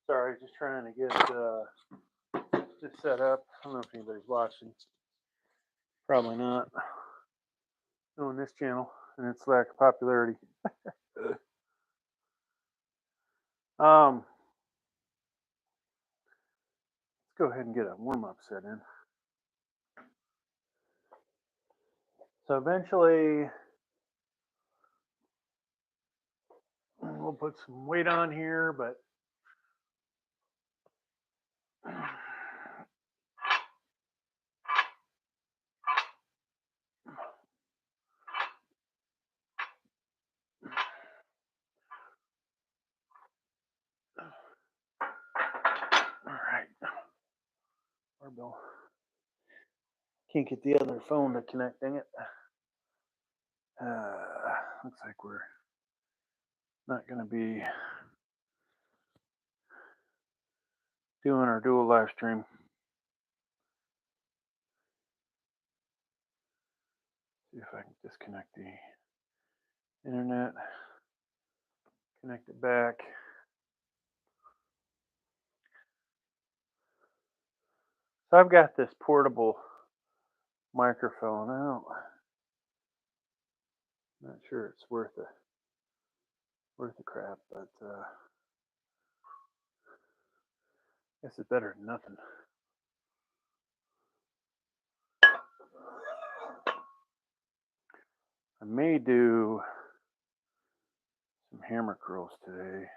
Sorry, just trying to get this set up. I don't know if anybody's watching. Probably not. Knowing this channel and its lack of popularity. Let's go ahead and get a warm-up set in. So eventually, we'll put some weight on here, but all right. Barbell. Can't get the other phone to connect, dang it. Looks like we're not going to be doing our dual live stream. See if I can disconnect the internet, connect it back. So I've got this portable microphone. I'm not sure it's worth the crap, but I guess it's better than nothing. I may do some hammer curls today.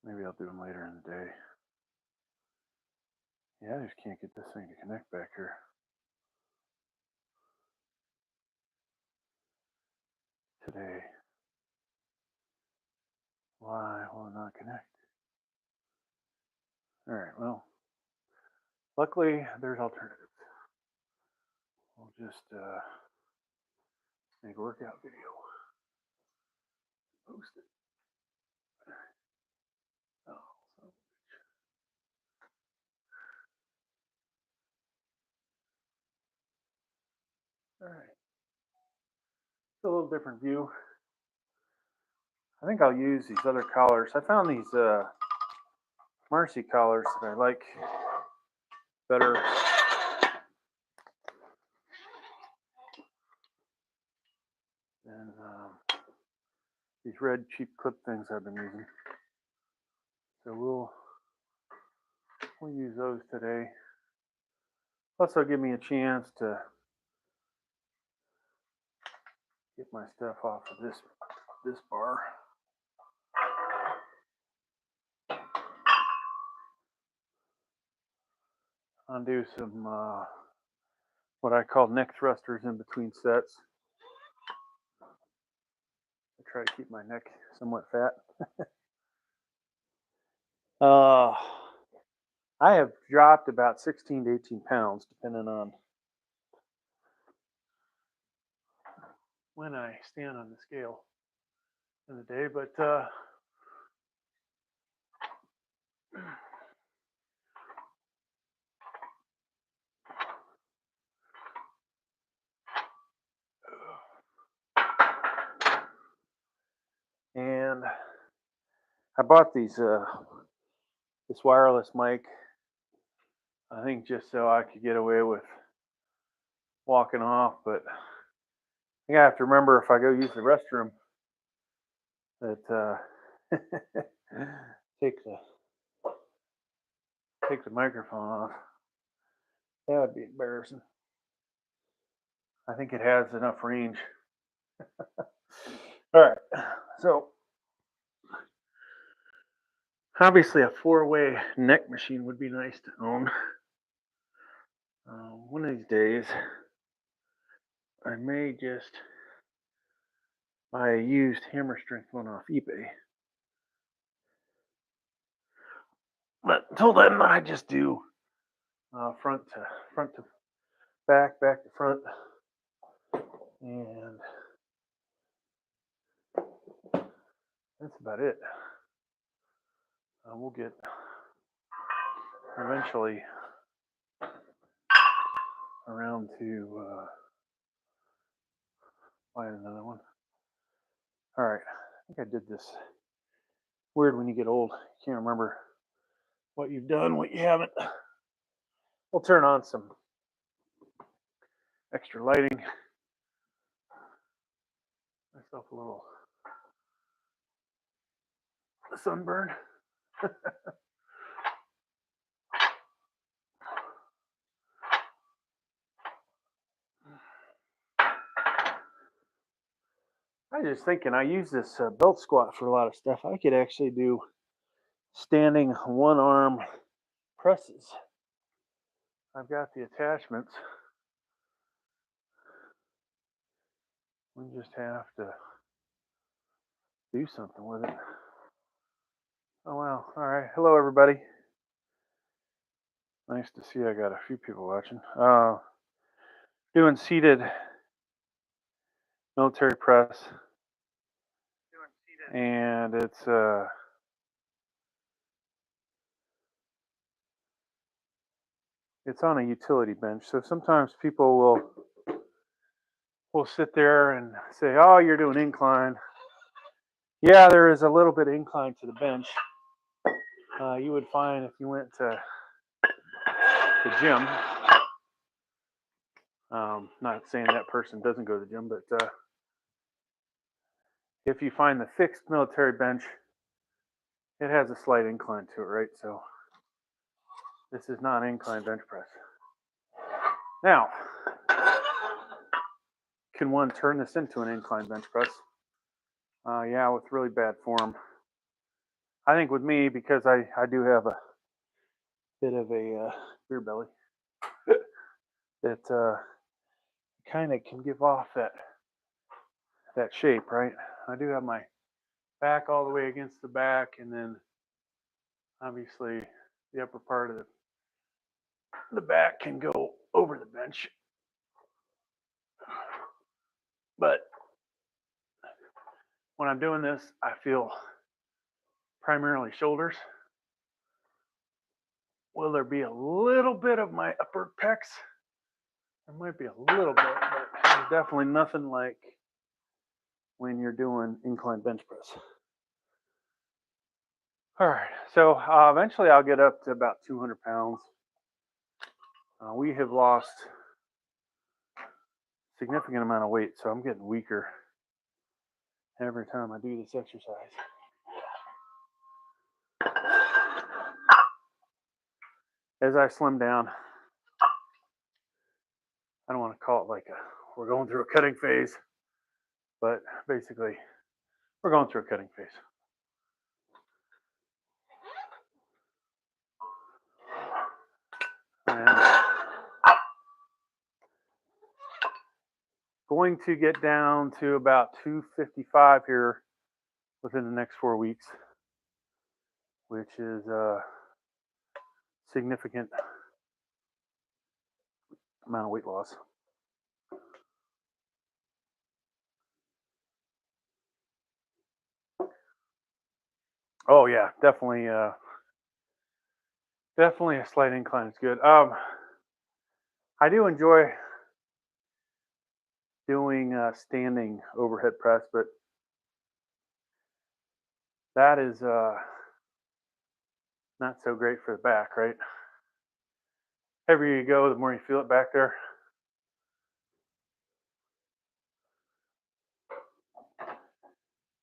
Maybe I'll do them later in the day. Yeah, I just can't get this thing to connect back here. Today. Why will it not connect? All right, well, luckily there's alternatives. We'll just make a workout video. Post it. Oh, so. All right. It's a little different view. I think I'll use these other collars. I found these Marcy collars that I like better. Than these red cheap clip things I've been using. So we'll use those today. Plus, they'll give me a chance to get my stuff off of this bar. Undo some what I call neck thrusters in between sets. I try to keep my neck somewhat fat. I have dropped about 16 to 18 pounds, depending on when I stand on the scale in the day, but and I bought these this wireless mic, I think just so I could get away with walking off, but I think I have to remember if I go use the restroom that take the microphone off. That would be embarrassing. I think it has enough range. All right, so obviously a 4-way neck machine would be nice to own. One of these days, I may just buy a used hammer strength one off eBay. But until then, I just do front to back, back to front, and that's about it. We'll get eventually around to buying another one. All right, I think I did this Weird when you get old. You can't remember what you've done, what you haven't. We'll turn on some extra lighting. Myself a little sunburn. I was just thinking, I use this belt squat for a lot of stuff. I could actually do standing one arm presses. I've got the attachments. We just have to do something with it. Oh wow. All right. Hello everybody. Nice to see I got a few people watching. Doing seated military press. And it's on a utility bench. So sometimes people will sit there and say, "Oh, you're doing incline." Yeah, there is a little bit of incline to the bench. You would find if you went to the gym. Not saying that person doesn't go to the gym, but if you find the fixed military bench, it has a slight incline to it, right? So this is not an incline bench press. Now, can one turn this into an incline bench press? Yeah, with really bad form. I think with me, because I do have a bit of a beer belly, that kind of can give off that shape, right? I do have my back all the way against the back, and then obviously the upper part of the back can go over the bench. But when I'm doing this, I feel primarily shoulders. Will there be a little bit of my upper pecs? There might be a little bit, but there's definitely nothing like when you're doing incline bench press. All right, so eventually I'll get up to about 200 pounds. We have lost a significant amount of weight, so I'm getting weaker every time I do this exercise. As I slim down, I don't want to call it like we're going through a cutting phase, but basically we're going through a cutting phase. And going to get down to about 255 here within the next 4 weeks, which is a significant amount of weight loss. Oh yeah, definitely a slight incline is good. I do enjoy doing standing overhead press, but that is not so great for the back, right? Heavier you go, the more you feel it back there.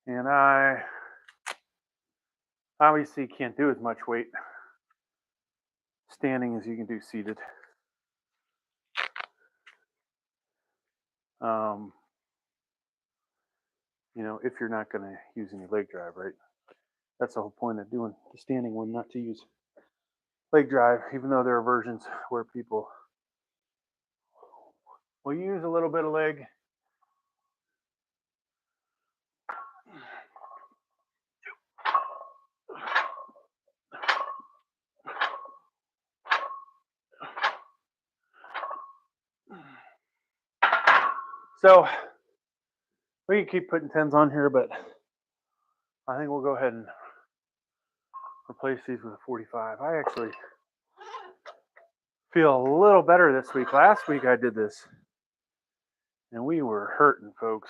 And I obviously can't do as much weight standing as you can do seated. You know, if you're not going to use any leg drive, right? That's the whole point of doing the standing one, not to use leg drive, even though there are versions where people will use a little bit of leg. So we can keep putting 10s on here, but I think we'll go ahead and replace these with a 45. I actually feel a little better this week. Last week I did this and we were hurting, folks.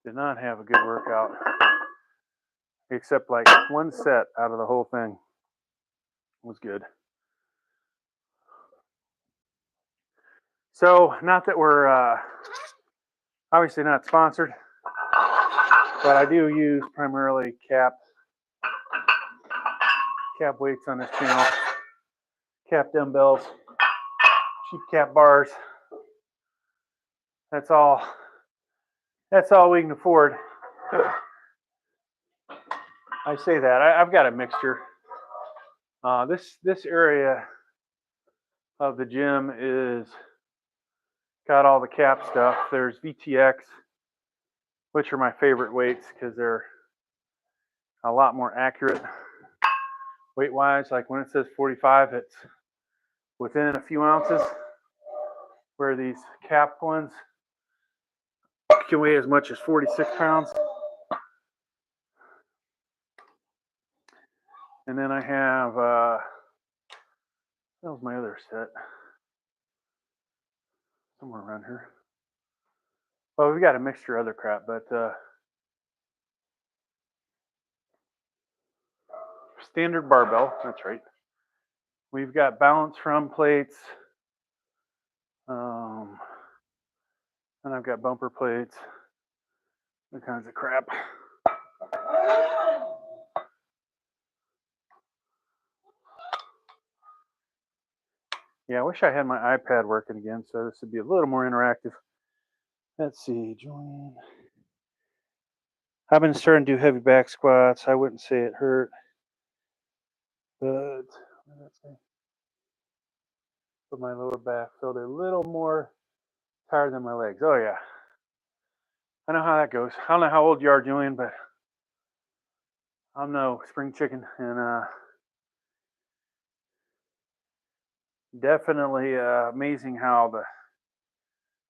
Did not have a good workout, except like one set out of the whole thing was good. So, not that we're obviously not sponsored, but I do use primarily cap weights on this channel, cap dumbbells, cheap cap bars. That's all we can afford. I say that I've got a mixture. This area of the gym is got all the cap stuff. There's VTX, which are my favorite weights because they're a lot more accurate weight wise. Like when it says 45, it's within a few ounces, where these cap ones can weigh as much as 46 pounds. And then I have that was my other set somewhere around here. Well, we've got a mixture of other crap, but standard barbell, that's right. We've got balance from plates, and I've got bumper plates, all kinds of crap. Yeah, I wish I had my iPad working again, so this would be a little more interactive. Let's see, join. I've been starting to do heavy back squats. I wouldn't say it hurt, but but my lower back felt a little more tired than my legs. Oh yeah, I know how that goes. I don't know how old you are, Julian, but I'm no spring chicken, and definitely amazing how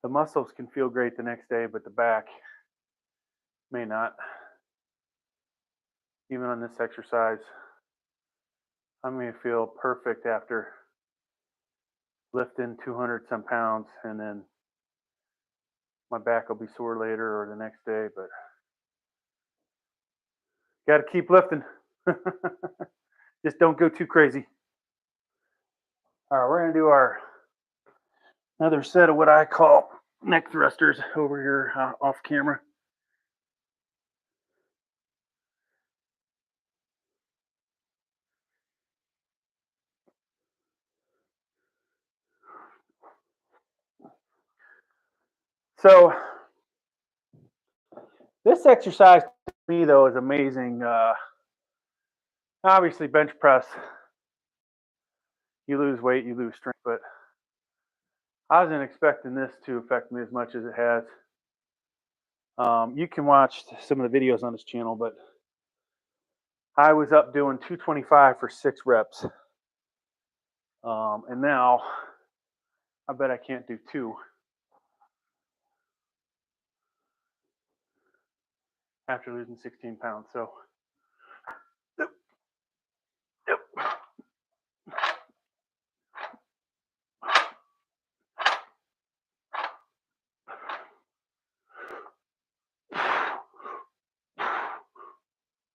the muscles can feel great the next day, but the back may not. Even on this exercise, I may feel perfect after lifting 200 some pounds, and then my back will be sore later or the next day, but got to keep lifting. Just don't go too crazy. All right, we're going to do another set of what I call neck thrusters over here off camera. So this exercise to me though is amazing. Obviously bench press, you lose weight, you lose strength, but I wasn't expecting this to affect me as much as it has. You can watch some of the videos on this channel, but I was up doing 225 for 6 reps. And now I bet I can't do 2 after losing 16 pounds. So, yep.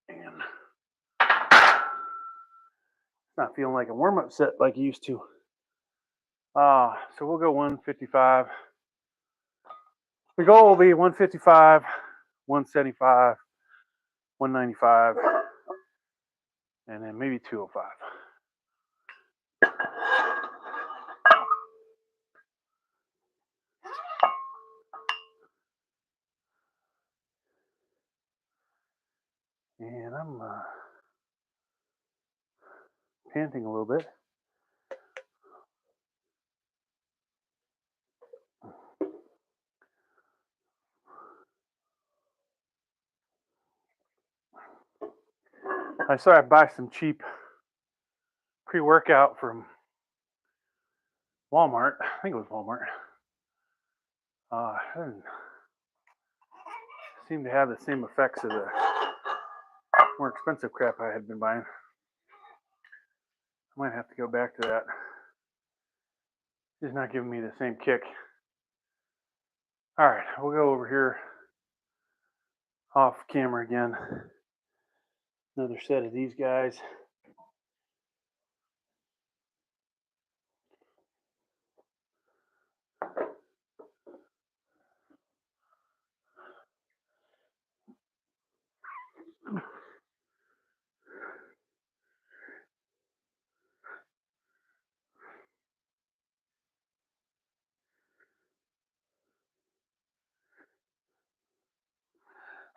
And it's not feeling like a warm-up set like it used to. So we'll go 155. The goal will be 155, 175, 195, and then maybe 205. And I'm panting a little bit. I saw I buy some cheap pre-workout from Walmart. I think it was Walmart. It doesn't seem to have the same effects as the more expensive crap I had been buying. I might have to go back to that. It's not giving me the same kick. All right, we'll go over here off camera again. Another set of these guys.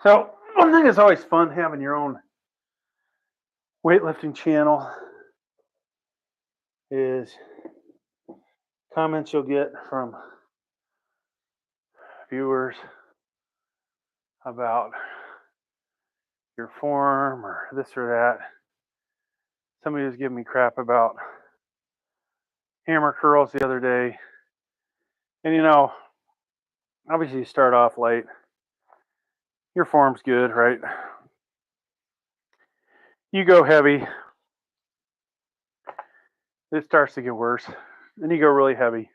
So one thing that's always fun having your own weightlifting channel is comments you'll get from viewers about your form or this or that. Somebody was giving me crap about hammer curls the other day. And you know, obviously you start off light. Your form's good, right? You go heavy, it starts to get worse. Then you go really heavy.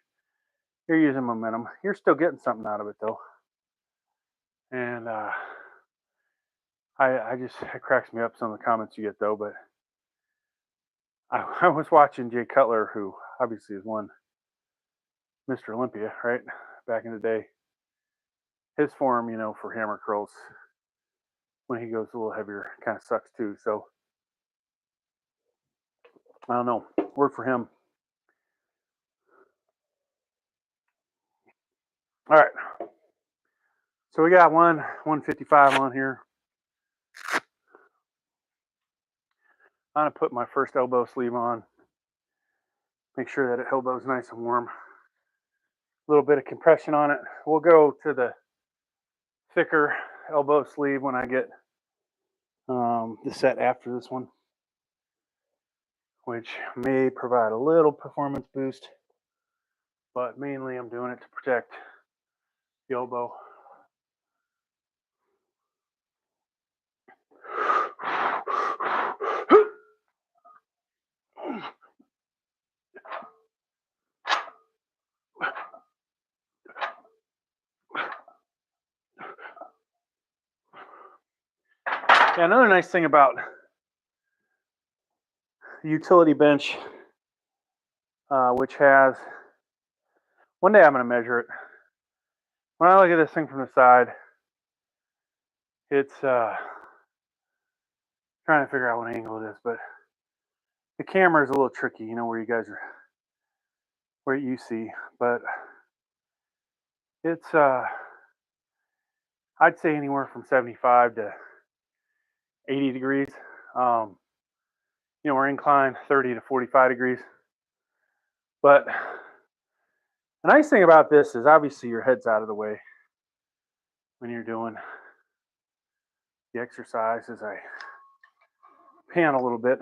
You're using momentum. You're still getting something out of it though. And it cracks me up some of the comments you get though. But I was watching Jay Cutler, who obviously has won Mr. Olympia, right? Back in the day. His form, you know, for hammer curls, when he goes a little heavier, kind of sucks too. So I don't know. Work for him. All right. So we got 155 on here. I'm gonna put my first elbow sleeve on. Make sure that elbow's nice and warm. A little bit of compression on it. We'll go to the thicker elbow sleeve when I get the set after this one, which may provide a little performance boost, but mainly I'm doing it to protect the elbow. Yeah, another nice thing about the utility bench, which has, one day I'm going to measure it. When I look at this thing from the side, it's trying to figure out what angle it is, but the camera is a little tricky, you know, where you guys are, where you see, but it's I'd say anywhere from 75 to 80 degrees. You know, we're inclined 30 to 45 degrees. But the nice thing about this is obviously your head's out of the way when you're doing the exercise. As I pan a little bit.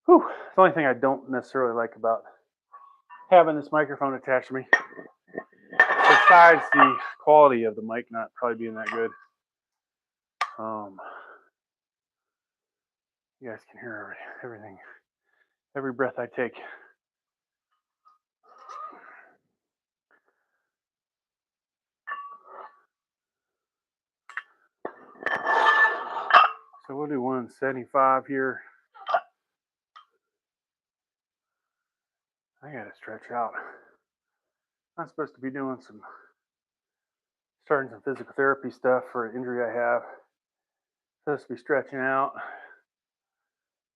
Whew, it's the only thing I don't necessarily like about having this microphone attached to me, besides the quality of the mic not probably being that good. You guys can hear everything, every breath I take. So we'll do 175 here. I gotta stretch out. I'm supposed to be doing starting some physical therapy stuff for an injury I have. Supposed to be stretching out.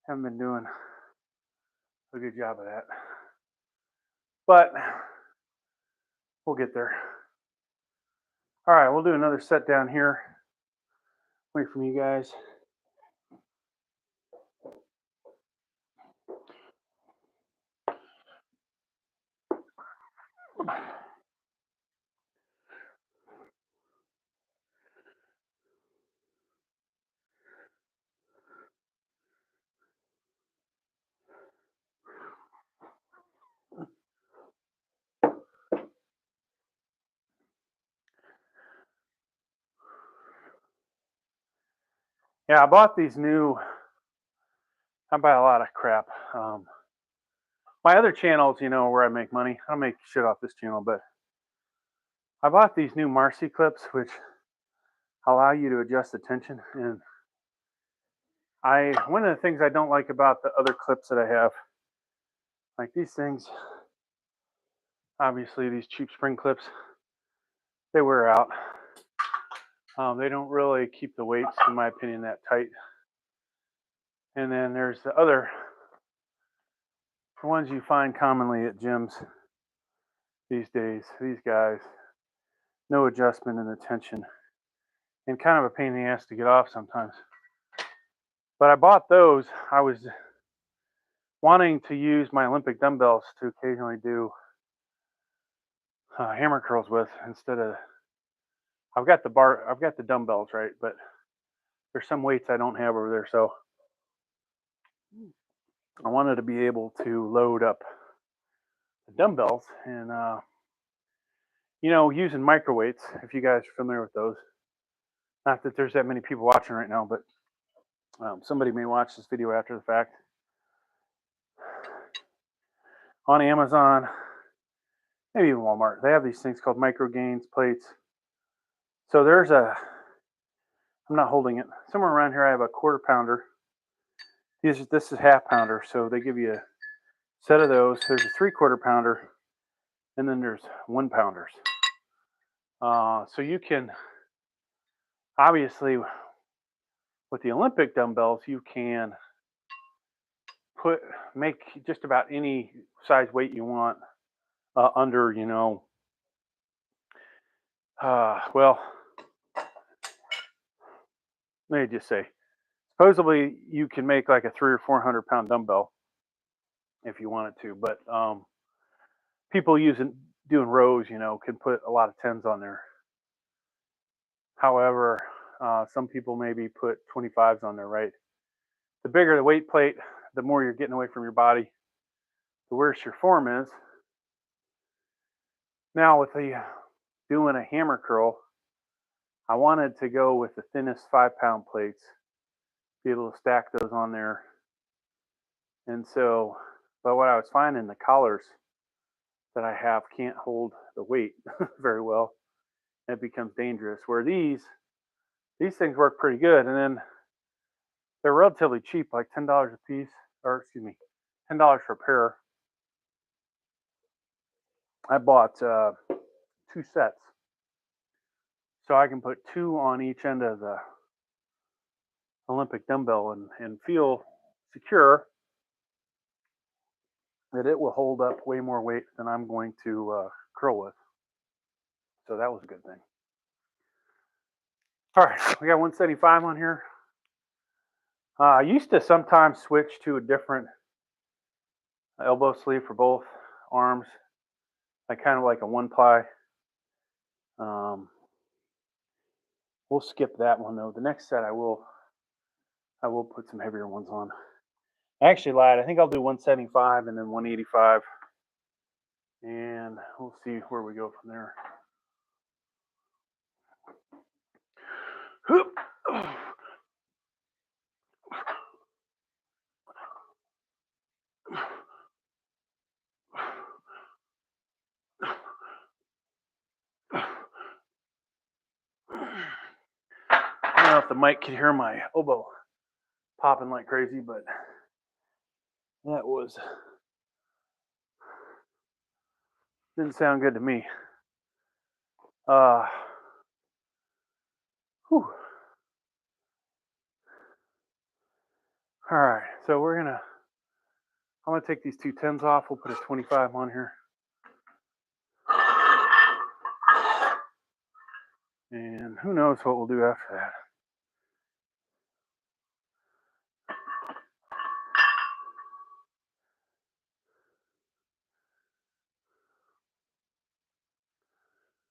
Haven't been doing a good job of that. But we'll get there. All right, we'll do another set down here. Wait from you guys. Yeah, I bought these new. I buy a lot of crap. My other channels, you know, where I make money. I don't make shit off this channel, but I bought these new Marcy clips, which allow you to adjust the tension. And one of the things I don't like about the other clips that I have, like these things, obviously these cheap spring clips, they wear out. They don't really keep the weights, in my opinion, that tight. And then there's the other ones you find commonly at gyms these days. These guys, no adjustment in the tension, and kind of a pain in the ass to get off sometimes. But I bought those. I was wanting to use my Olympic dumbbells to occasionally do hammer curls with, instead of, I've got the dumbbells, right? But there's some weights I don't have over there, so I wanted to be able to load up the dumbbells and using micro weights, if you guys are familiar with those. Not that there's that many people watching right now, but somebody may watch this video after the fact. On Amazon, maybe even Walmart, they have these things called micro gains plates. So there's I'm not holding it, somewhere around here I have a quarter pounder. This is half pounder, so they give you a set of those. There's a 3/4 pounder, and then there's 1 pounders. So you can, obviously, with the Olympic dumbbells, you can make just about any size weight you want under, well, let me just say, supposedly you can make like a 300 or 400 pound dumbbell if you wanted to, but people doing rows, can put a lot of 10s on there. However, some people maybe put 25s on there, right? The bigger the weight plate, the more you're getting away from your body, the worse your form is. Now with doing a hammer curl, I wanted to go with the thinnest 5-pound plates, be able to stack those on there. And so, but what I was finding, the collars that I have can't hold the weight very well. It becomes dangerous. Where these things work pretty good, and then they're relatively cheap, like $10 a piece, or excuse me, $10 for a pair. I bought 2 sets, so I can put 2 on each end of the Olympic dumbbell and feel secure that it will hold up way more weight than I'm going to curl with. So that was a good thing. All right, we got 175 on here. I used to sometimes switch to a different elbow sleeve for both arms. I kind of like a 1-ply. We'll skip that one though. The next set I will put some heavier ones on. I actually lied. I think I'll do 175 and then 185, and we'll see where we go from there. I don't know if the mic could hear my elbow popping like crazy, but that didn't sound good to me. Whew. All right, so I'm gonna take these 2 10s off. We'll put a 25 on here. And who knows what we'll do after that.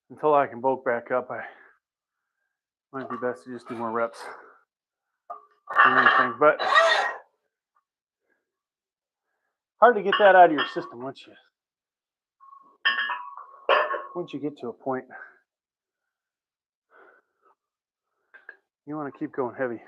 Until I can bulk back up, I might be best to just do more reps than anything. But hard to get that out of your system once you get to a point. You want to keep going heavy.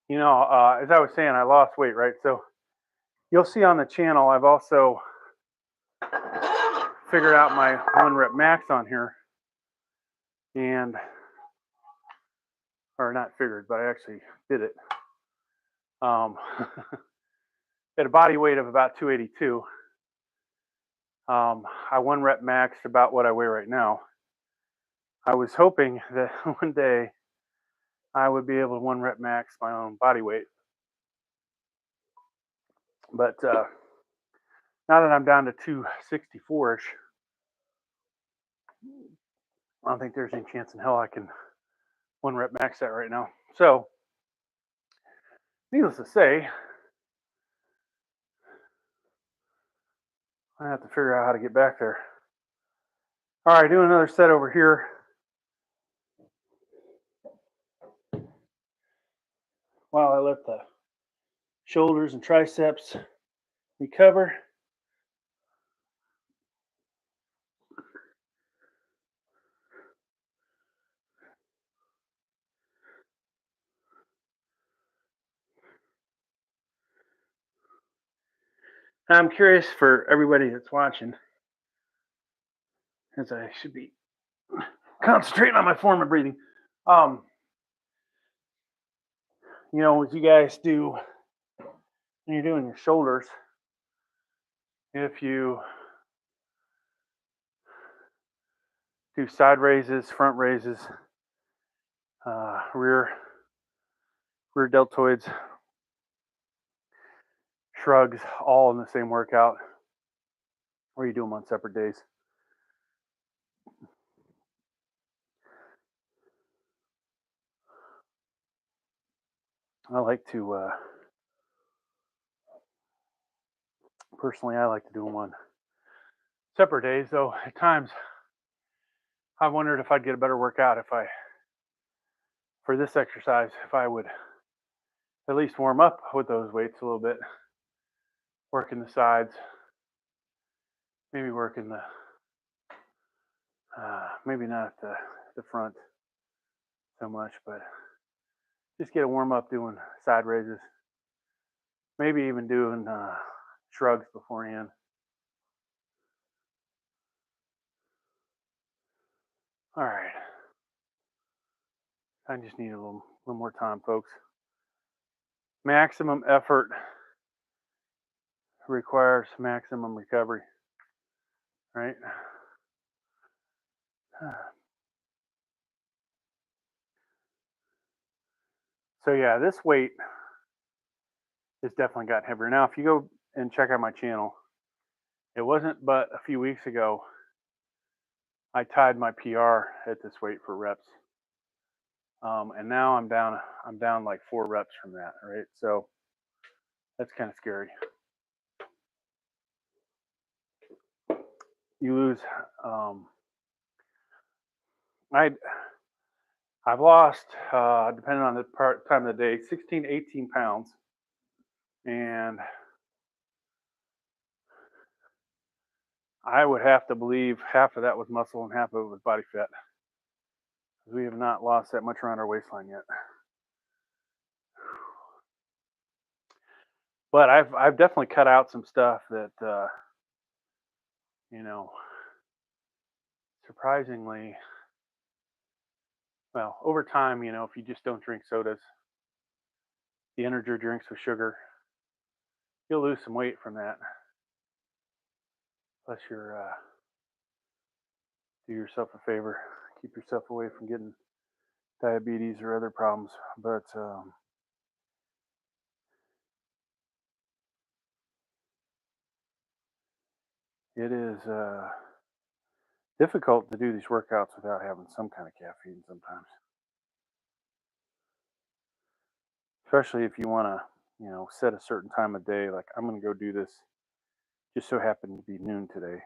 You know, as I was saying, I lost weight, right? So you'll see on the channel, I've also figured out my 1 rep max on here, and or not figured, but I actually did it. At a body weight of about 282. I 1 rep maxed about what I weigh right now. I was hoping that one day I would be able to 1 rep max my own body weight. But now that I'm down to 264-ish, I don't think there's any chance in hell I can 1 rep max that right now. So, needless to say, I have to figure out how to get back there. All right, doing another set over here. While I let the shoulders and triceps recover. I'm curious for everybody that's watching, as I should be concentrating on my form of breathing. You know, what you guys do when you're doing your shoulders, if you do side raises, front raises, rear deltoids, shrugs, all in the same workout, or you do them on separate days. I like to, personally, I like to do them on separate days, though at times I wondered if I'd get a better workout for this exercise, if I would at least warm up with those weights a little bit, working the sides, maybe working the, maybe not the front so much, but just get a warm up doing side raises, maybe even doing shrugs beforehand. All right, I just need a little more time, folks. Maximum effort requires maximum recovery, right? So yeah, this weight has definitely gotten heavier. Now, if you go and check out my channel, it wasn't but a few weeks ago I tied my PR at this weight for reps, and now I'm down like 4 reps from that, right? So that's kind of scary. You lose. I've lost, depending on the time of the day, 16 to 18 pounds, and I would have to believe half of that was muscle and half of it was body fat. We have not lost that much around our waistline yet. But I've definitely cut out some stuff that you know, surprisingly, well, over time, you know, if you just don't drink sodas, the energy drinks with sugar, you'll lose some weight from that. Plus, you're do yourself a favor, keep yourself away from getting diabetes or other problems. But it is difficult to do these workouts without having some kind of caffeine sometimes, especially if you want to, you know, set a certain time of day. Like, I'm going to go do this. Just so happened to be noon today.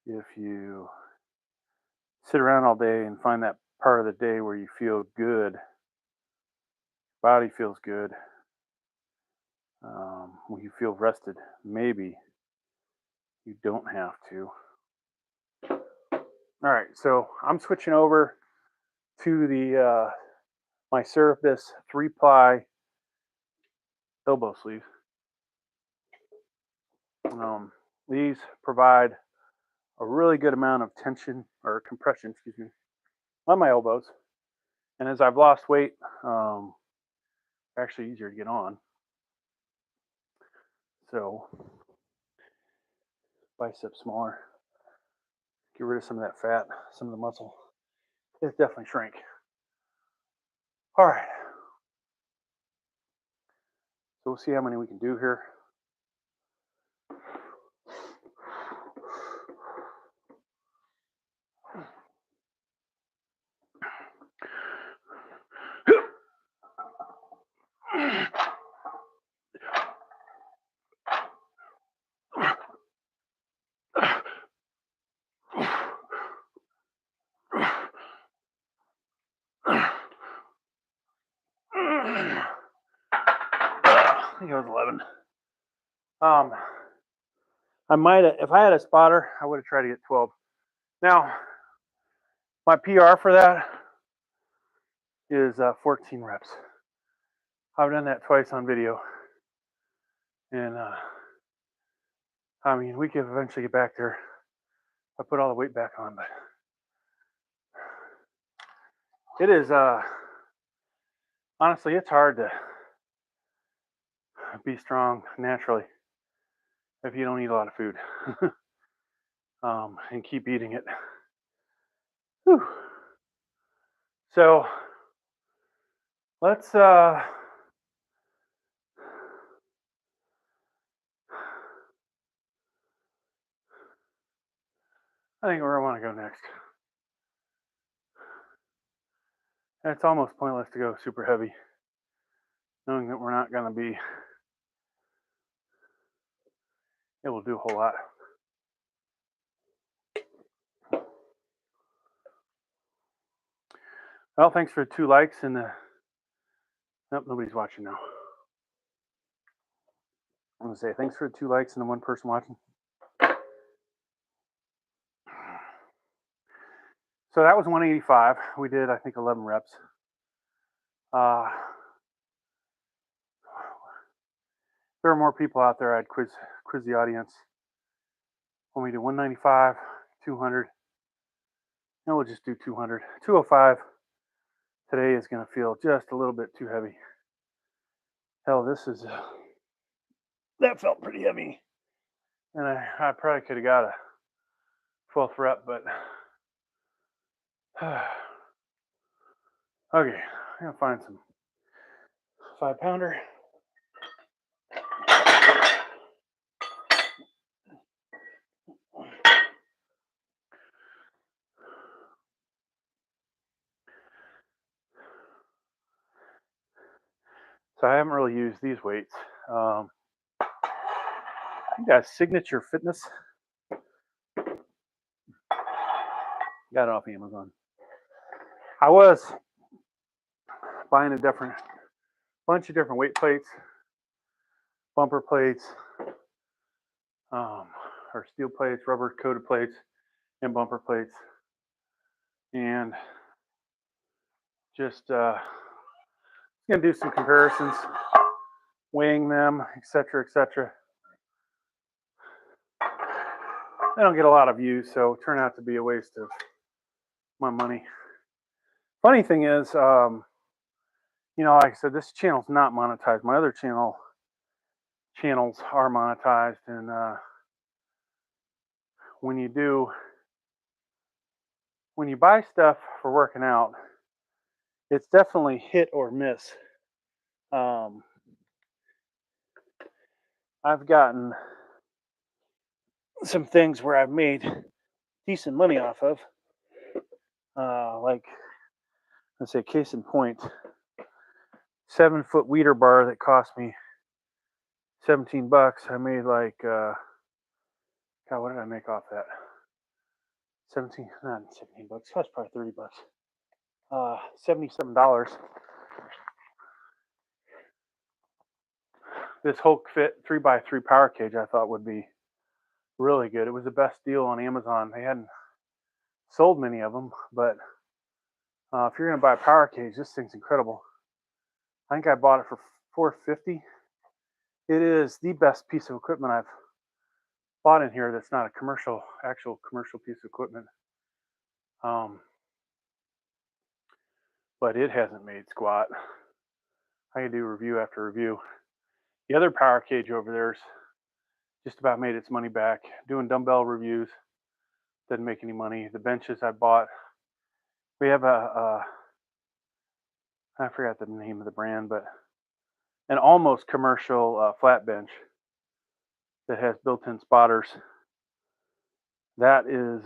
If you sit around all day and find that part of the day where you feel good, body feels good, when you feel rested, maybe you don't have to. All right, so I'm switching over to the my Surface 3-ply elbow sleeve. These provide a really good amount of tension or compression, excuse me, on my elbows. And as I've lost weight, they're actually easier to get on. So bicep smaller, get rid of some of that fat, some of the muscle. It's definitely shrank. All right. So we'll see how many we can do here. I think it was 11. I might have, if I had a spotter, I would have tried to get 12. Now, my PR for that is 14 reps. I've done that twice on video. And I mean, we could eventually get back there. I put all the weight back on, but it is, honestly, it's hard to be strong naturally if you don't eat a lot of food and keep eating it. Whew. So let's I think where I want to go next. And it's almost pointless to go super heavy, knowing that we're not going to be able to do a whole lot. Well, thanks for the 2 likes and the. Nope, nobody's watching now. I'm gonna say thanks for the 2 likes and the 1 person watching. So that was 185. We did, I think, 11 reps. There are more people out there. I'd quiz the audience. When we do 195, 200, and we'll just do 200. 205 today is going to feel just a little bit too heavy. Hell, this is that felt pretty heavy, and I probably could have got a 12th rep, but okay, I'm gonna find some 5-pounder. So I haven't really used these weights. I think that's Signature Fitness. Got it off Amazon. I was buying a bunch of different weight plates, bumper plates, or steel plates, rubber coated plates, and bumper plates, and just gonna do some comparisons, weighing them, etc., etc. I don't get a lot of views, so it turned out to be a waste of my money. Funny thing is, you know, like I said, this channel's not monetized. My other channels are monetized, and when you buy stuff for working out, it's definitely hit or miss. I've gotten some things where I've made decent money off of, like, let's say, case in point, 7-foot weeder bar that cost me $17. I made like, God, what did I make off that? Not 17 bucks. That's probably 30 bucks. $77. This Hulk Fit 3x3 power cage I thought would be really good. It was the best deal on Amazon. They hadn't sold many of them, but if you're going to buy a power cage, this thing's incredible. I think I bought it for $450. It is the best piece of equipment I've bought in here that's not a actual commercial piece of equipment. But it hasn't made squat. I can do review after review. The other power cage over there's just about made its money back. Doing dumbbell reviews, didn't make any money. The benches I bought, we have I forgot the name of the brand, but an almost commercial flat bench that has built-in spotters. That is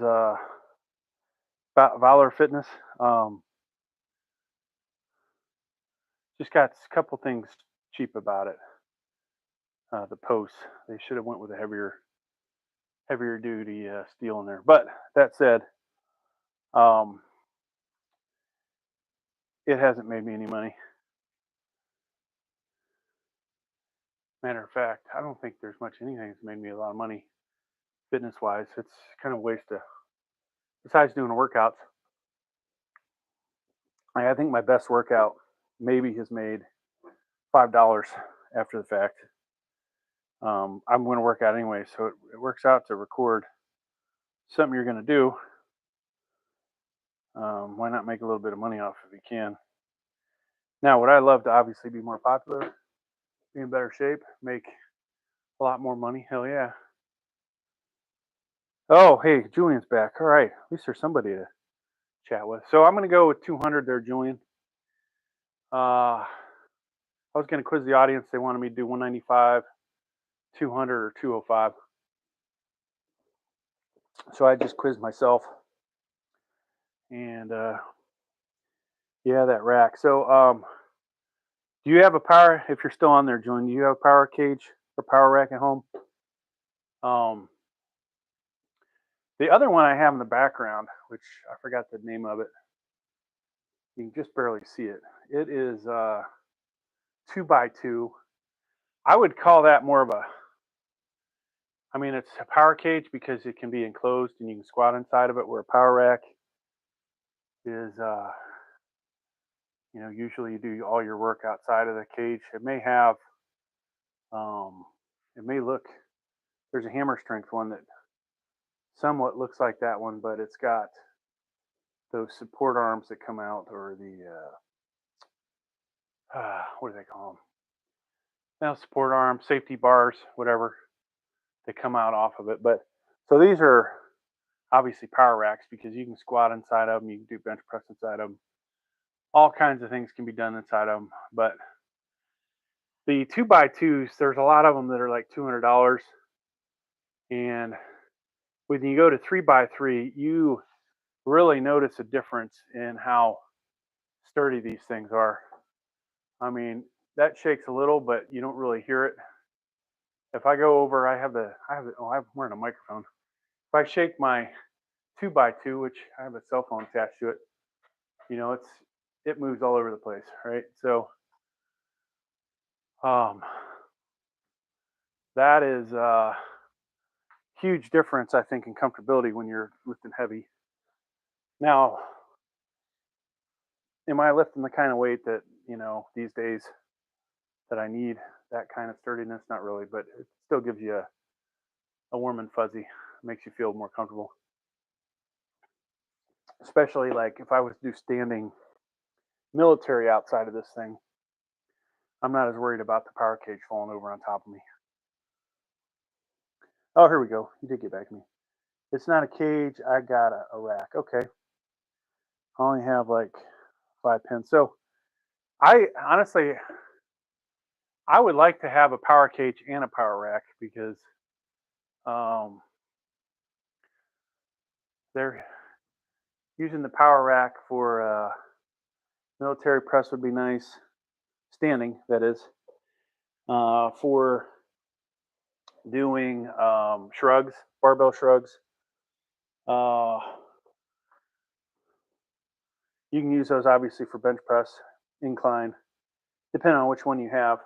Valor Fitness. Just got a couple things cheap about it. The posts, they should have went with a heavier duty steel in there. But that said, it hasn't made me any money. Matter of fact, I don't think there's much anything that's made me a lot of money fitness wise. It's kind of a waste of, besides doing workouts. I think my best workout maybe has made $5 after the fact. I'm going to work out anyway, so it works out to record something you're going to do. Why not make a little bit of money off if you can? Now, would I love to obviously be more popular, be in better shape, make a lot more money? Hell yeah. Oh, hey, Julian's back. All right, at least there's somebody to chat with. So I'm going to go with 200 there, Julian. I was going to quiz the audience. They wanted me to do 195, 200, or 205. So I just quizzed myself. And yeah, that rack. So do you have a power, if you're still on there, Julian, do you have a power cage or power rack at home? The other one I have in the background, which I forgot the name of it, you can just barely see it. It is 2x2. I would call that more of a, I mean, it's a power cage because it can be enclosed and you can squat inside of it, where a power rack is, you know, usually you do all your work outside of the cage. It may have, it may look, there's a hammer strength one that somewhat looks like that one, but it's got those support arms that come out, or the, what do they call them? Now, support arms, safety bars, whatever, they come out off of it. But so these are obviously power racks because you can squat inside of them, you can do bench press inside of them. All kinds of things can be done inside of them. But the 2x2s, there's a lot of them that are like $200. And when you go to 3x3, you really notice a difference in how sturdy these things are. I mean, that shakes a little, but you don't really hear it. If I go over, I'm wearing a microphone. If I shake my 2x2, which I have a cell phone attached to it, you know, it moves all over the place, right? So that is a huge difference, I think, in comfortability when you're lifting heavy. Now, am I lifting the kind of weight that, you know, these days that I need that kind of sturdiness? Not really, but it still gives you a warm and fuzzy, makes you feel more comfortable. Especially like if I was to do standing military outside of this thing, I'm not as worried about the power cage falling over on top of me. Oh, here we go. You did get back to me. It's not a cage. I got a rack. Okay. I only have like 5 pins. So I honestly, I would like to have a power cage and a power rack because they're using the power rack for military press would be nice. Standing, that is. For doing shrugs, barbell shrugs. You can use those obviously for bench press, incline, depending on which one you have.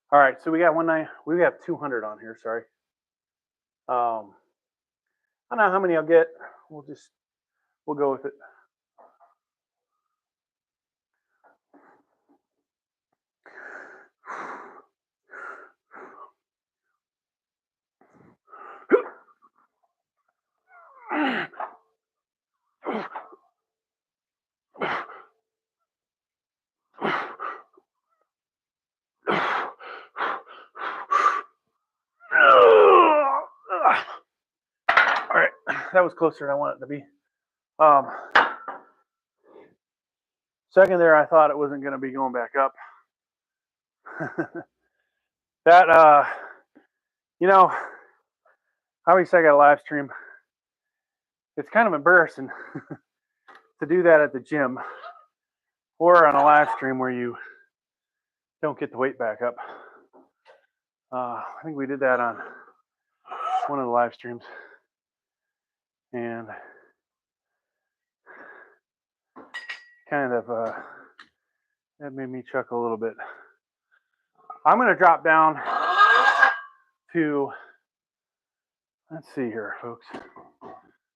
All right, so we got 200 on here. Sorry. I don't know how many I'll get. We'll go with it. All right, that was closer than I wanted it to be. Second there, I thought it wasn't going to be going back up. That, you know, obviously I got a live stream. It's kind of embarrassing to do that at the gym or on a live stream where you don't get the weight back up. I think we did that on one of the live streams, and kind of that made me chuckle a little bit. I'm going to drop down to, let's see here, folks.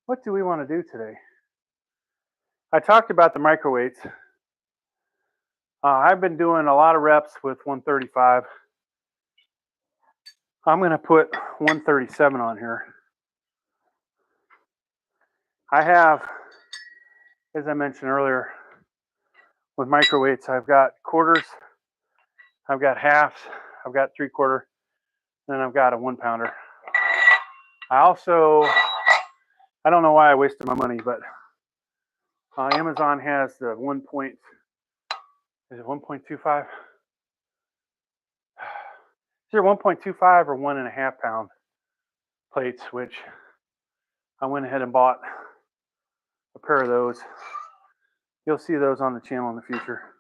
What do we want to do today? I talked about the microweights. I've been doing a lot of reps with 135. I'm going to put 137 on here. I have, as I mentioned earlier, with microweights, I've got quarters, I've got halves, I've got 3/4, and I've got a 1 pounder. I don't know why I wasted my money, but Amazon has the 1.25? Either 1.25 or 1.5 pound plates, which I went ahead and bought a pair of those. You'll see those on the channel in the future.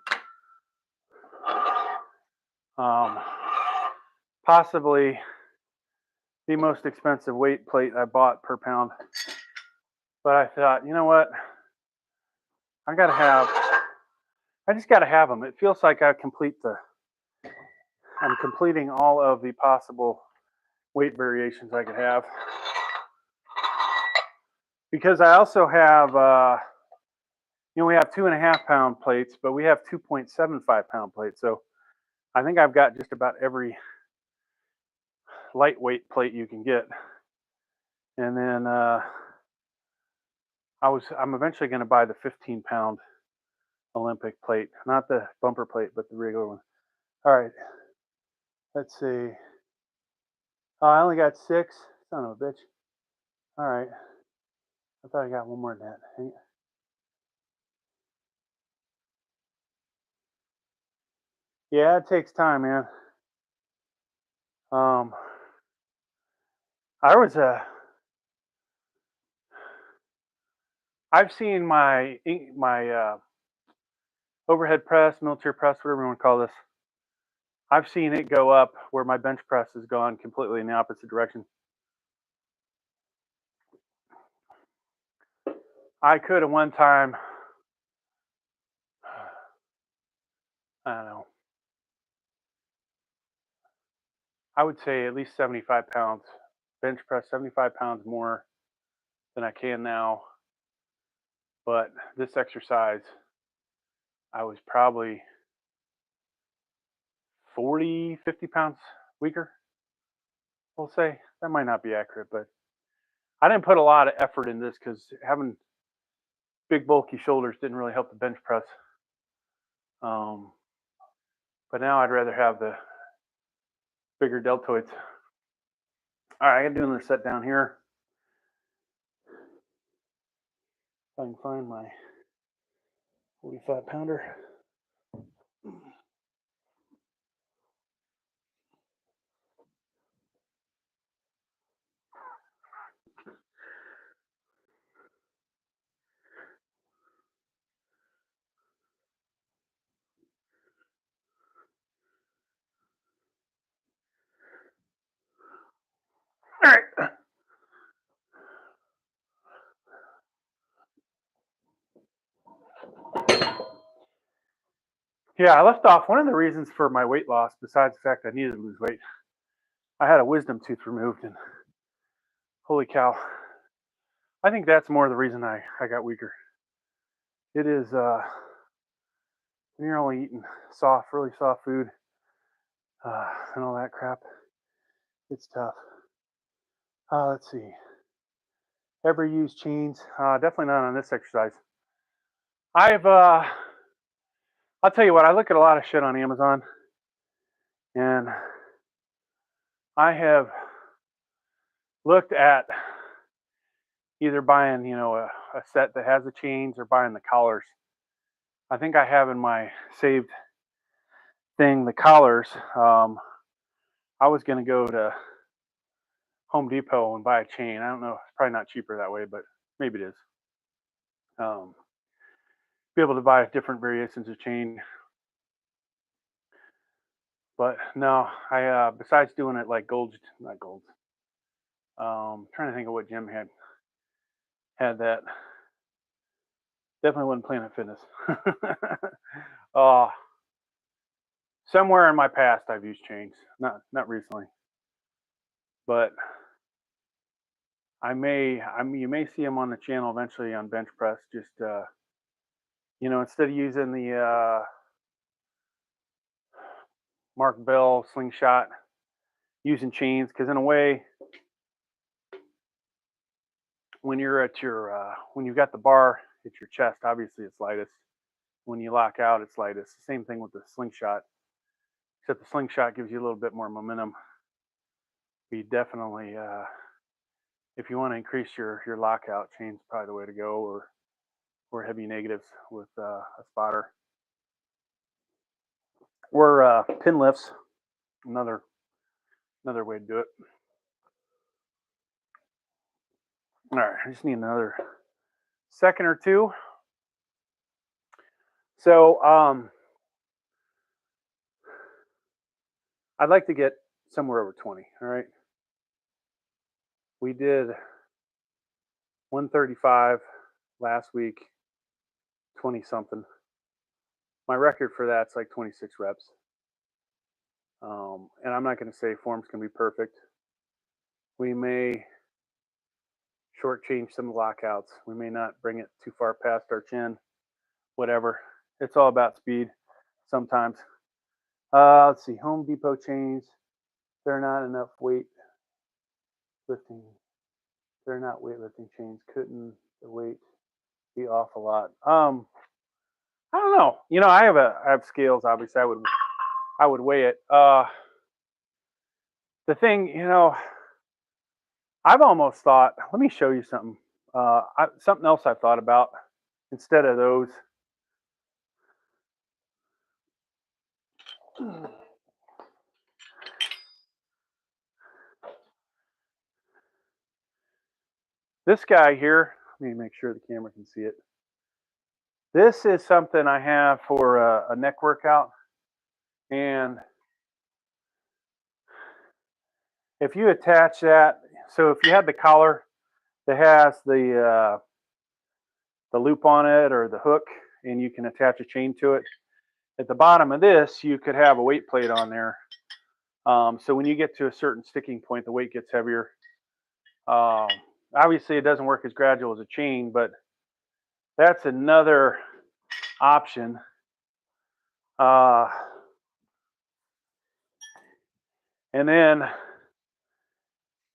Possibly the most expensive weight plate I bought per pound. But I thought, you know what? I just gotta have them. It feels like I'm completing all of the possible weight variations I could have. Because I also have, we have 2.5 pound plates, but we have 2.75 pound plates. So I think I've got just about every lightweight plate you can get. And then I'm eventually going to buy the 15 pound Olympic plate, not the bumper plate, but the regular one. All right, let's see. Oh, I only got 6. Son of a bitch. All right, I thought I got one more than that. Yeah, it takes time, man. I've seen my overhead press, military press, whatever you want to call this. I've seen it go up where my bench press has gone completely in the opposite direction. I could at one time, I don't know, I would say at least 75 pounds, bench press 75 pounds more than I can now. But this exercise, I was probably 40, 50 pounds weaker. We'll say that might not be accurate, but I didn't put a lot of effort in this because having big bulky shoulders didn't really help the bench press. But now I'd rather have the bigger deltoids. All right, I gotta do another set down here. If I can find my 45 pounder. All right. Yeah, I left off one of the reasons for my weight loss, besides the fact I needed to lose weight. I had a wisdom tooth removed, and holy cow, I think that's more the reason I got weaker. It is when you're only eating soft, really soft food, and all that crap. It's tough. Let's see. Ever use chains? Definitely not on this exercise. I'll tell you what, I look at a lot of shit on Amazon, and I have looked at either buying, a set that has the chains or buying the collars. I think I have in my saved thing the collars. I was going to go to Home Depot and buy a chain. I don't know, it's probably not cheaper that way, but maybe it is. Be able to buy different variations of chain. But no, I besides doing it like not gold. Trying to think of what gym had that. Definitely wasn't Planet Fitness. uh, somewhere in my past I've used chains. Not recently. But you may see them on the channel eventually on bench press. Just instead of using the Mark Bell slingshot, using chains, because in a way, when you're at your when you've got the bar at your chest, obviously it's lightest. When you lock out, it's lightest. Same thing with the slingshot, except the slingshot gives you a little bit more momentum. Be definitely, if you want to increase your lockout, chain's probably the way to go, or heavy negatives with a spotter, or pin lifts. Another way to do it. All right, I just need another second or two. So I'd like to get somewhere over 20. All right, we did 135 last week, 20 something. My record for that's like 26 reps. And I'm not going to say form's going to be perfect. We may shortchange some lockouts. We may not bring it too far past our chin. Whatever. It's all about speed sometimes. Let's see. Home Depot chains. They're not enough weight lifting. They're not weightlifting chains. Couldn't the weight be off a lot? I don't know. I have scales. Obviously, I would weigh it. The thing, I've almost thought. Let me show you something. Something else I've thought about instead of those. This guy here, let me make sure the camera can see it. This is something I have for a neck workout. And if you attach that, so if you had the collar that has the loop on it or the hook, and you can attach a chain to it, at the bottom of this, you could have a weight plate on there. So when you get to a certain sticking point, the weight gets heavier. Obviously, it doesn't work as gradual as a chain, but that's another option. And then,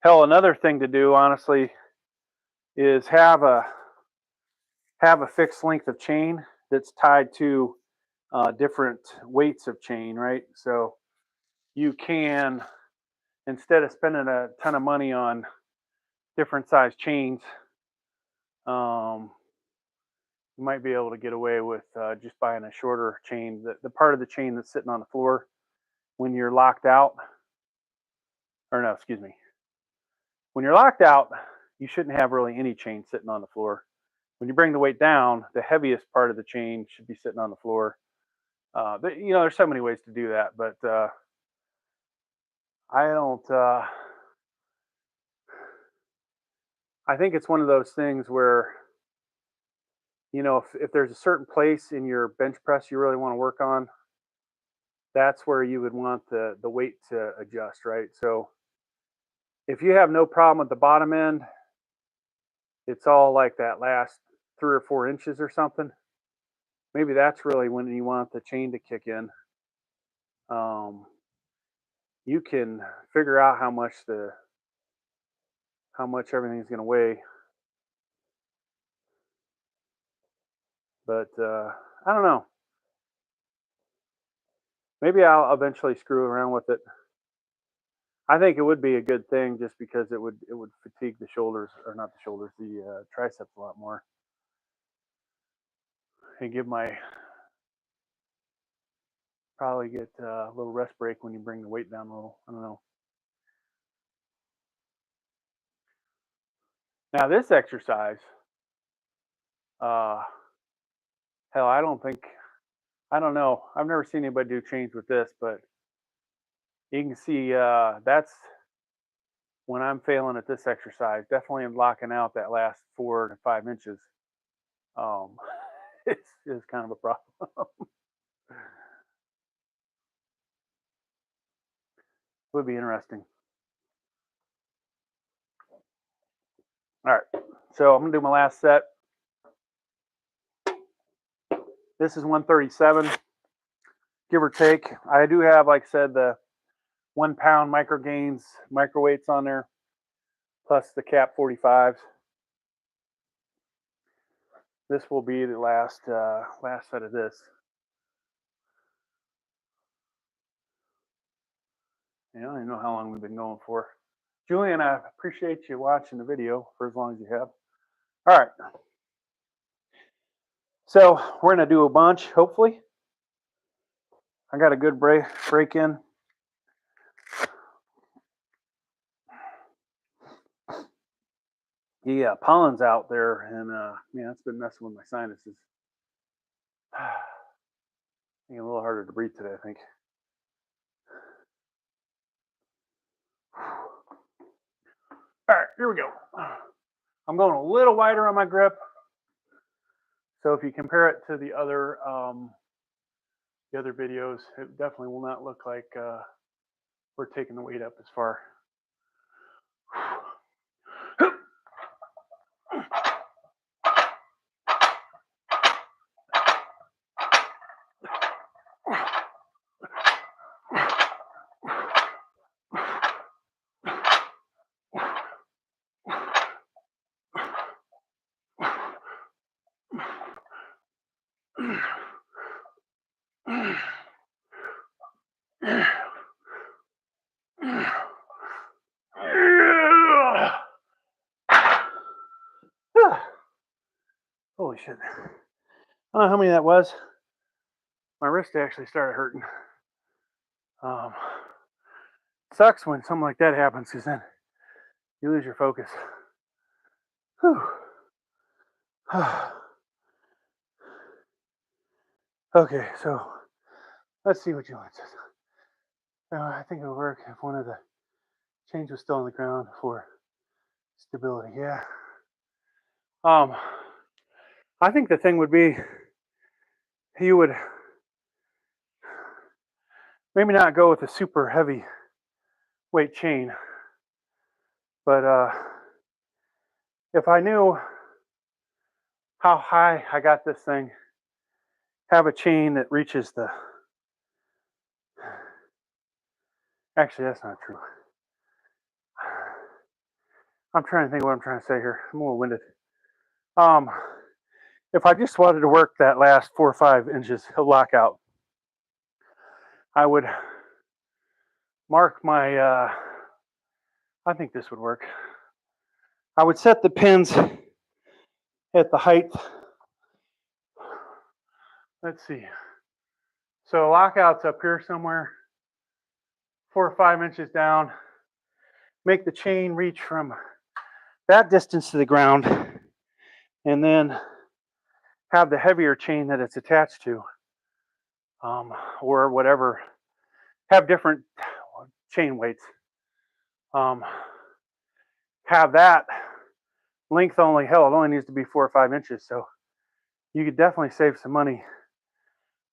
hell, another thing to do, honestly, is have a fixed length of chain that's tied to different weights of chain, right? So you can, instead of spending a ton of money on different size chains, you might be able to get away with just buying a shorter chain. The part of the chain that's sitting on the floor when you're locked out, or no, excuse me. When you're locked out, you shouldn't have really any chain sitting on the floor. When you bring the weight down, the heaviest part of the chain should be sitting on the floor. There's so many ways to do that, but I don't. I think it's one of those things where, if there's a certain place in your bench press you really want to work on, that's where you would want the weight to adjust, right? So if you have no problem with the bottom end, it's all like that last 3 or 4 inches or something. Maybe that's really when you want the chain to kick in. You can figure out how much everything's going to weigh, but I don't know. Maybe I'll eventually screw around with it. I think it would be a good thing just because it would fatigue the shoulders, or not the shoulders, the triceps a lot more, and probably get a little rest break when you bring the weight down a little. I don't know. Now this exercise, hell, I don't know. I've never seen anybody do chains with this, but you can see that's when I'm failing at this exercise. Definitely am locking out that last 4 to 5 inches. It's kind of a problem. Would be interesting. All right, so I'm gonna do my last set. This is 137, give or take. I do have, like I said, the 1 pound micro gains, micro weights on there, plus the cap 45s. This will be the last set of this. I don't even know how long we've been going for. Julian, I appreciate you watching the video for as long as you have. All right. So we're going to do a bunch, hopefully. I got a good break in. Yeah, pollen's out there, and yeah, it's been messing with my sinuses. Getting a little harder to breathe today, I think. All right, here we go. I'm going a little wider on my grip. So if you compare it to the other videos, it definitely will not look like we're taking the weight up as far. Holy shit. I don't know how many that was. My wrist actually started hurting. Sucks when something like that happens, because then you lose your focus. Whew. Okay, so let's see what Julian says. I think it would work if one of the chains was still on the ground for stability. Yeah. I think the thing would be, you would maybe not go with a super heavy weight chain, but if I knew how high I got this thing, have a chain that reaches the, actually that's not true. I'm trying to think of what I'm trying to say here. I'm a little winded. If I just wanted to work that last 4 or 5 inches of lockout, I would mark my, I think this would work. I would set the pins at the height. Let's see. So lockout's up here somewhere, 4 or 5 inches down. Make the chain reach from that distance to the ground, and then have the heavier chain that it's attached to, or whatever. Have different chain weights. Have that length only. Hell, it only needs to be 4 or 5 inches. So you could definitely save some money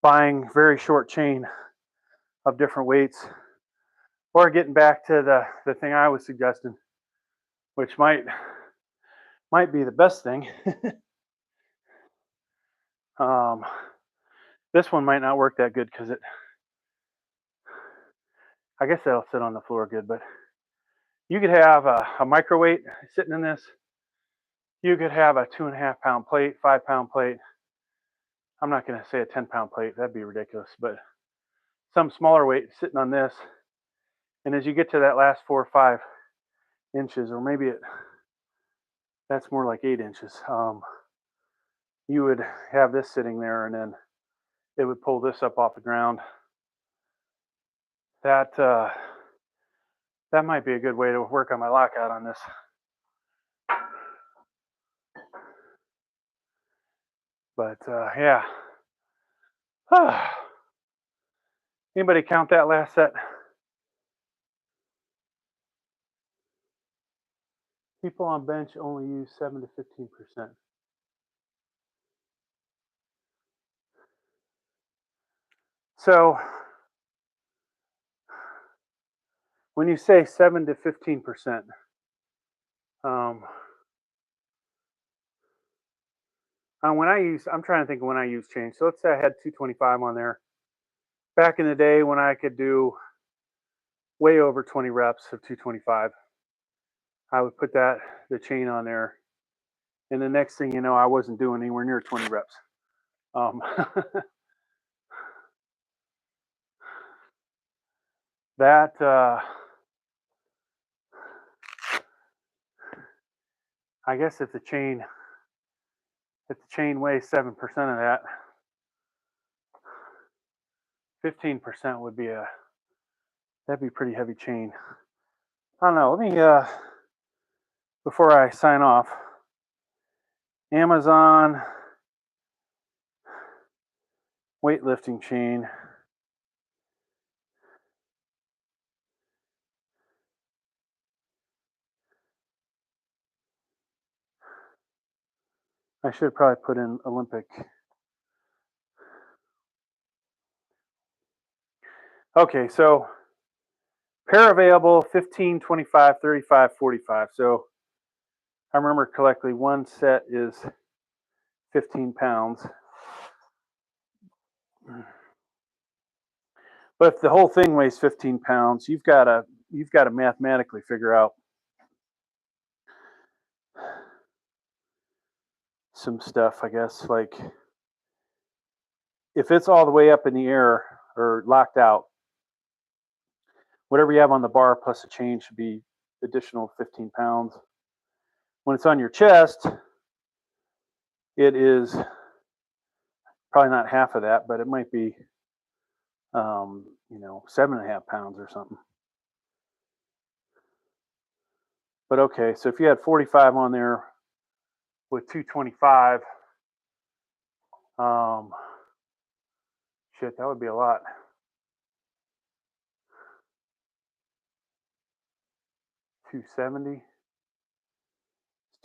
buying very short chain of different weights, or getting back to the thing I was suggesting, which might might be the best thing. This one might not work that good because I guess that'll sit on the floor good, but you could have a microweight sitting in this. You could have a 2.5 pound plate, 5 pound plate. I'm not going to say a 10 pound plate, that'd be ridiculous, but some smaller weight sitting on this. And as you get to that last 4 or 5 inches, or maybe that's more like 8 inches, you would have this sitting there, and then it would pull this up off the ground. That might be a good way to work on my lockout on this. But yeah. Anybody count that last set? People on bench only use 7 to 15%. So when you say 7 to 15%, I'm trying to think of when I use change. So let's say I had 225 on there. Back in the day when I could do way over 20 reps of 225, I would put the chain on there. And the next thing you know, I wasn't doing anywhere near 20 reps. That I guess if the chain weighs 7% of that, 15% would be that'd be pretty heavy chain. I don't know. Let me before I sign off, Amazon weightlifting chain. I should probably put in Olympic. Okay, so pair available 15, 25, 35, 45. So I remember correctly, one set is 15 pounds. But if the whole thing weighs 15 pounds, you've got to mathematically figure out some stuff, I guess, like if it's all the way up in the air or locked out, whatever you have on the bar plus a chain should be additional 15 pounds. When it's on your chest, it is probably not half of that, but it might be, 7.5 pounds or something. But okay, so if you had 45 on there with 225, shit, that would be a lot. 270,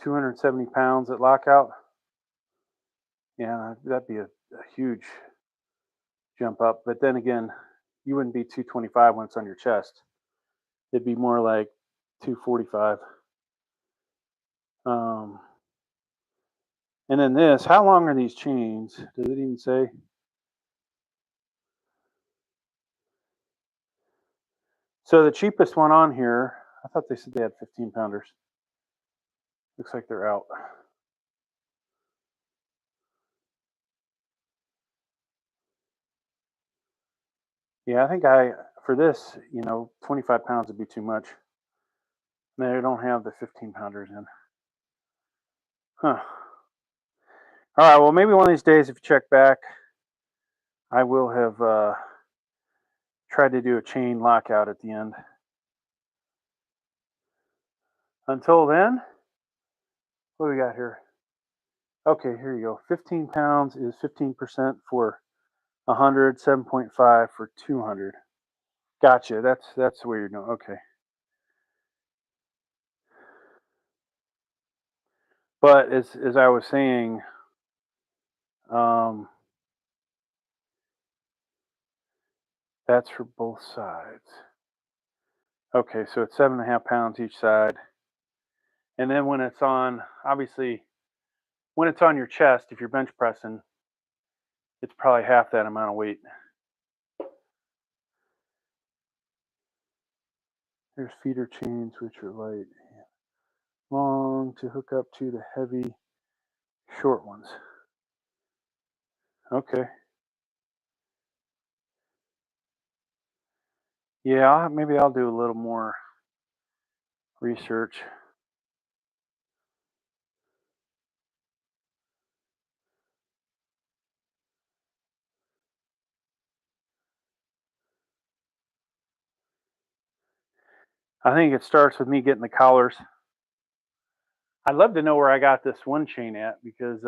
270 pounds at lockout. Yeah, that'd be a huge jump up. But then again, you wouldn't be 225 when it's on your chest. It'd be more like 245. And then this, how long are these chains? Does it even say? So the cheapest one on here, I thought they said they had 15 pounders. Looks like they're out. Yeah, I think for this, 25 pounds would be too much. They don't have the 15 pounders in. Huh. All right, well, maybe one of these days, if you check back, I will have tried to do a chain lockout at the end. Until then, what do we got here? Okay, here you go. 15 pounds is 15% for 100, 7.5 for 200. Gotcha. That's the way you're doing. Okay. But as I was saying, that's for both sides. Okay, so it's 7.5 pounds each side. And then when it's on, obviously, when it's on your chest, if you're bench pressing, it's probably half that amount of weight. There's feeder chains, which are light, long to hook up to the heavy, short ones. Okay. Yeah, maybe I'll do a little more research. I think it starts with me getting the collars. I'd love to know where I got this one chain at, because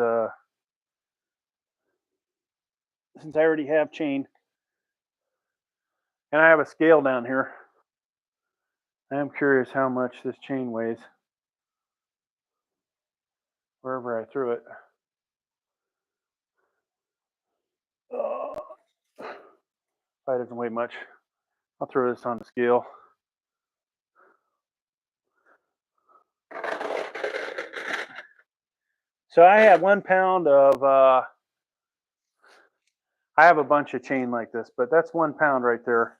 since I already have chain and I have a scale down here, I am curious how much this chain weighs wherever I threw it. Probably doesn't weigh much. I'll throw this on the scale. So I have 1 pound of, I have a bunch of chain like this, but that's 1 pound right there.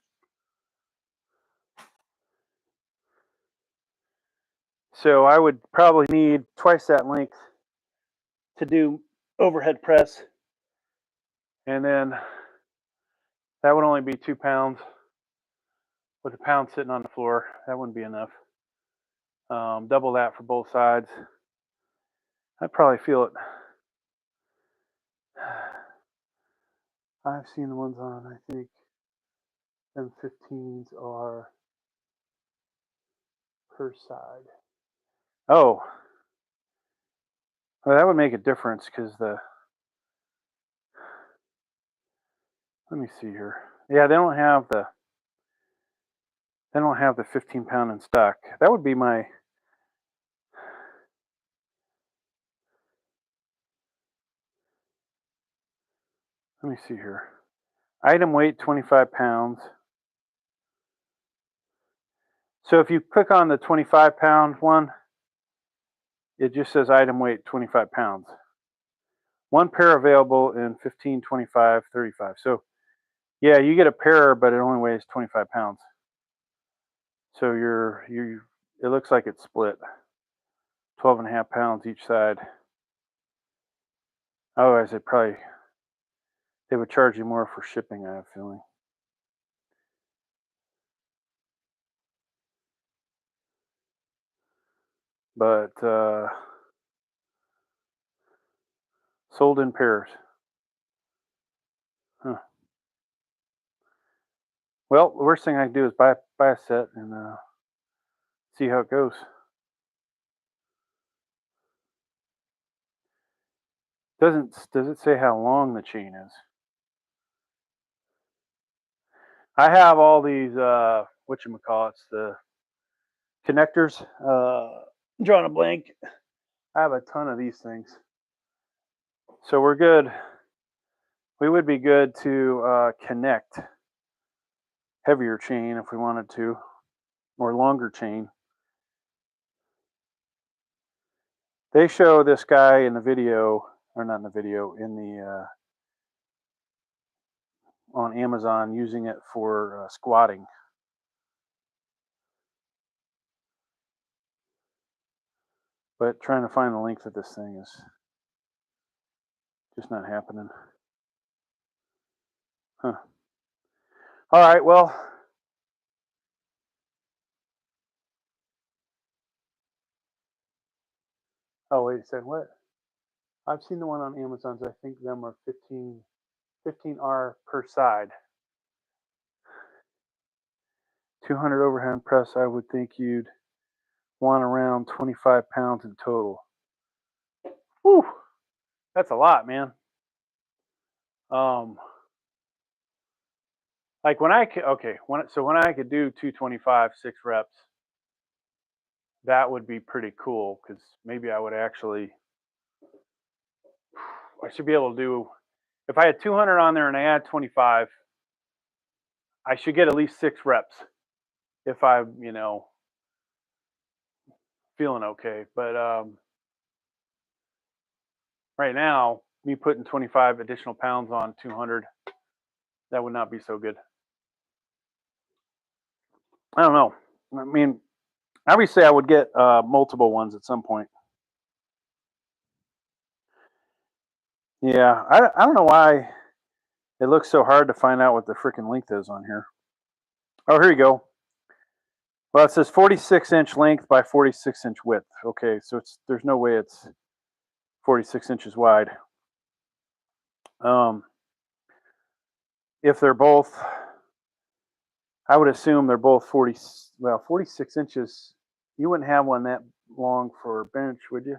So I would probably need twice that length to do overhead press. And then that would only be 2 pounds. With a pound sitting on the floor, that wouldn't be enough. Double that for both sides. I'd probably feel it. I've seen the ones on, I think, M15s are per side. Oh, well, that would make a difference, because let me see here. Yeah, they don't have the 15 pound in stock. That would be my, let me see here. Item weight 25 pounds. So if you click on the 25 pound one, it just says item weight 25 pounds. One pair available in 15, 25, 35. So yeah, you get a pair, but it only weighs 25 pounds. So it looks like it's split. 12.5 pounds each side. Otherwise, they would charge you more for shipping, I have a feeling. But sold in pairs. Huh. Well, the worst thing I can do is buy a set and see how it goes. Does it say how long the chain is? I have all these whatchamacallits, the connectors. Drawing a blank. I have a ton of these things. So we're good. We would be good to connect heavier chain if we wanted to, or longer chain. They show this guy in the video, or not in the video, in the on Amazon, using it for squatting. But trying to find the length of this thing is just not happening. Huh. All right, well, oh, wait a second, what? I've seen the one on Amazon, I think them are 15R per side. 200 overhand press, I would think you'd want around 25 pounds in total. Whew, that's a lot, man. Like when I could, when I could do 225, 6 reps, that would be pretty cool, because maybe I would actually, I should be able to do, if I had 200 on there and I add 25, I should get at least 6 reps if I, feeling okay. But right now, me putting 25 additional pounds on 200, that would not be so good. I don't know. I mean, obviously I would get multiple ones at some point. Yeah, I don't know why it looks so hard to find out what the freaking length is on here. Oh, here you go. Well, it says 46-inch length by 46-inch width. Okay, so there's no way it's 46 inches wide. If they're both, I would assume they're both 46 inches. You wouldn't have one that long for bench, would you?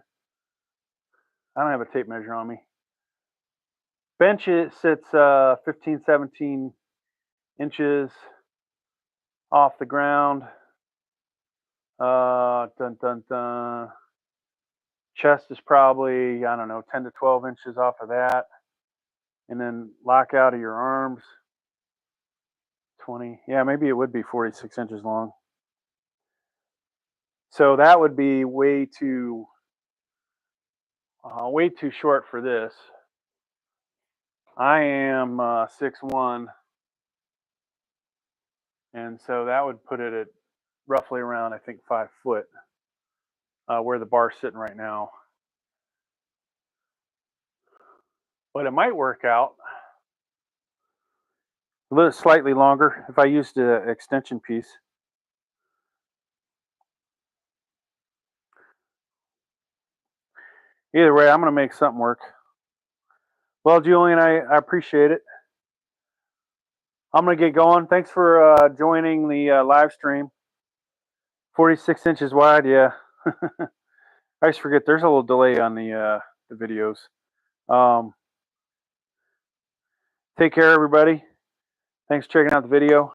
I don't have a tape measure on me. Bench, it sits 15, 17 inches off the ground. Dun, dun, dun. Chest is probably, I don't know, 10 to 12 inches off of that. And then lock out of your arms, 20. Yeah, maybe it would be 46 inches long. So that would be way too short for this. I am 6'1", and so that would put it at roughly around, I think, 5 foot, where the bar's sitting right now. But it might work out a little slightly longer if I used an extension piece. Either way, I'm going to make something work. Well, Julian, I appreciate it. I'm going to get going. Thanks for joining the live stream. 46 inches wide, yeah. I just forget there's a little delay on the videos. Take care, everybody. Thanks for checking out the video.